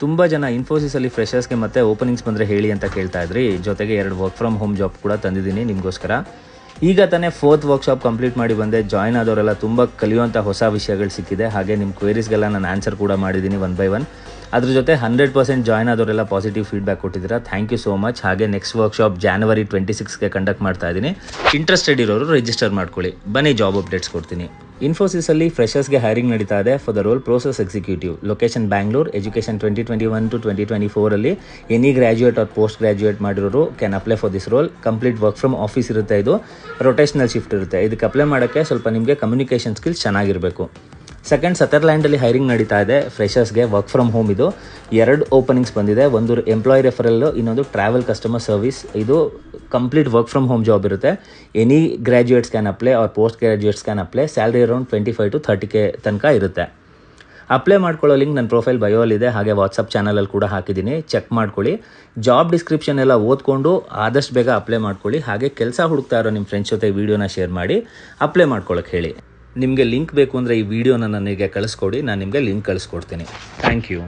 ತುಂಬ ಜನ ಇನ್ಫೋಸಿಸಲ್ಲಿ ಫ್ರೆಷರ್ಸ್ಗೆ ಮತ್ತೆ ಓಪನಿಂಗ್ಸ್ ಬಂದರೆ ಹೇಳಿ ಅಂತ ಕೇಳ್ತಾ ಇದ್ರಿ. ಜೊತೆಗೆ 2 ವರ್ಕ್ ಫ್ರಮ್ ಹೋಮ್ ಜಾಬ್ ಕೂಡ ತಂದಿದ್ದೀನಿ ನಿಮಗೋಸ್ಕರ. ಈಗ ತಾನೇ 4th ವರ್ಕ್ಶಾಪ್ ಕಂಪ್ಲೀಟ್ ಮಾಡಿ ಬಂದೆ. ಜಾಯ್ನ್ ಆದವರೆಲ್ಲ ತುಂಬ ಕಲಿಯುವಂಥ ಹೊಸ ವಿಷಯಗಳು ಸಿಕ್ಕಿದೆ. ಹಾಗೆ ನಿಮ್ಮ ಕ್ವೇರೀಸ್ಗೆಲ್ಲ ನಾನು ಆನ್ಸರ್ ಕೂಡ ಮಾಡಿದ್ದೀನಿ 1 by 1. ಅದ್ರ ಜೊತೆ 100% ಜಾಯ್ನ್ ಆದವರೆಲ್ಲ ಪಾಸಿಟಿವ್ ಫೀಡ್ಬ್ಯಾಕ್ ಕೊಟ್ಟಿದ್ದೀರಾ. Thank you so much. ಹಾಗೆ ನೆಕ್ಸ್ಟ್ ವರ್ಕ್ಶಾಪ್ January 26ಗೆ ಕಂಡಕ್ಟ್ ಮಾಡ್ತಾ ಇದ್ದೀನಿ. ಇಂಟ್ರೆಸ್ಟೆಡ್ ಇರೋರು ರಿಜಿಸ್ಟರ್ ಮಾಡ್ಕೊಳ್ಳಿ. ಬನ್ನಿ ಜಾಬ್ ಅಪ್ಡೇಟ್ಸ್ ಕೊಡ್ತೀನಿ. ಇನ್ಫೋಸಿಸಲ್ಲಿ ಫ್ರೆಷರ್ಸ್ಗೆ ಹೈರಿಂಗ್ ನಡೀತಾ ಇದೆ for the role process executive. Location Bangalore. Education 2021 to 2024 any graduate or post graduate ಮಾಡಿರೋರು can apply for this role. Complete work from office ಇರುತ್ತೆ. ಇದು ರೊಟೇಷನಲ್ ಶಿಫ್ಟ್ ಇರುತ್ತೆ. ಇದಕ್ಕೆ ಅಪ್ಲೈ ಮಾಡೋಕ್ಕೆ ಸ್ವಲ್ಪ ನಿಮಗೆ ಕಮ್ಯುನಿಕೇಷನ್ ಸ್ಕಿಲ್ಸ್ ಚೆನ್ನಾಗಿರಬೇಕು. ಸೆಕೆಂಡ್, ಸದರ್ಲ್ಯಾಂಡಲ್ಲಿ ಹೈರಿಂಗ್ ನಡೀತಾ ಇದೆ ಫ್ರೆಷರ್ಸ್ಗೆ ವರ್ಕ್ ಫ್ರಮ್ ಹೋಮ್. ಇದು 2 ಓಪನಿಂಗ್ಸ್ ಬಂದಿದೆ. ಒಂದು ಎಂಪ್ಲಾಯ್ ರೆಫರಲ್ಲು, ಇನ್ನೊಂದು ಟ್ರಾವೆಲ್ ಕಸ್ಟಮರ್ ಸರ್ವಿಸ್. ಇದು complete work from home job ಇರುತ್ತೆ. Any graduates can apply or post graduates can apply. Salary around 25 to 30K ತನಕ ಇರುತ್ತೆ. ಅಪ್ಲೈ ಮಾಡ್ಕೊಳ್ಳೋ ಲಿಂಕ್ ನನ್ನ ಪ್ರೊಫೈಲ್ ಬಯೋಲಿದೆ. ಹಾಗೆ ವಾಟ್ಸಪ್ ಚಾನಲಲ್ಲಿ ಕೂಡ ಹಾಕಿದ್ದೀನಿ, ಚೆಕ್ ಮಾಡ್ಕೊಳ್ಳಿ. ಜಾಬ್ ಡಿಸ್ಕ್ರಿಪ್ಷನ್ ಎಲ್ಲ ಓದ್ಕೊಂಡು ಆದಷ್ಟು ಬೇಗ ಅಪ್ಲೈ ಮಾಡ್ಕೊಳ್ಳಿ. ಹಾಗೆ ಕೆಲಸ ಹುಡುಕ್ತಾ ಇರೋ ನಿಮ್ಮ ಫ್ರೆಂಡ್ಸ್ ಜೊತೆ ವೀಡಿಯೋನ ಶೇರ್ ಮಾಡಿ ಅಪ್ಲೈ ಮಾಡ್ಕೊಳ್ಳೋಕೆ ಹೇಳಿ. ನಿಮಗೆ ಲಿಂಕ್ ಬೇಕು ಅಂದರೆ ಈ ವಿಡಿಯೋನ ನನಗೆ ಕಳಿಸ್ಕೊಡಿ, ನಾನು ನಿಮಗೆ ಲಿಂಕ್ ಕಳಿಸ್ಕೊಡ್ತೀನಿ. Thank you.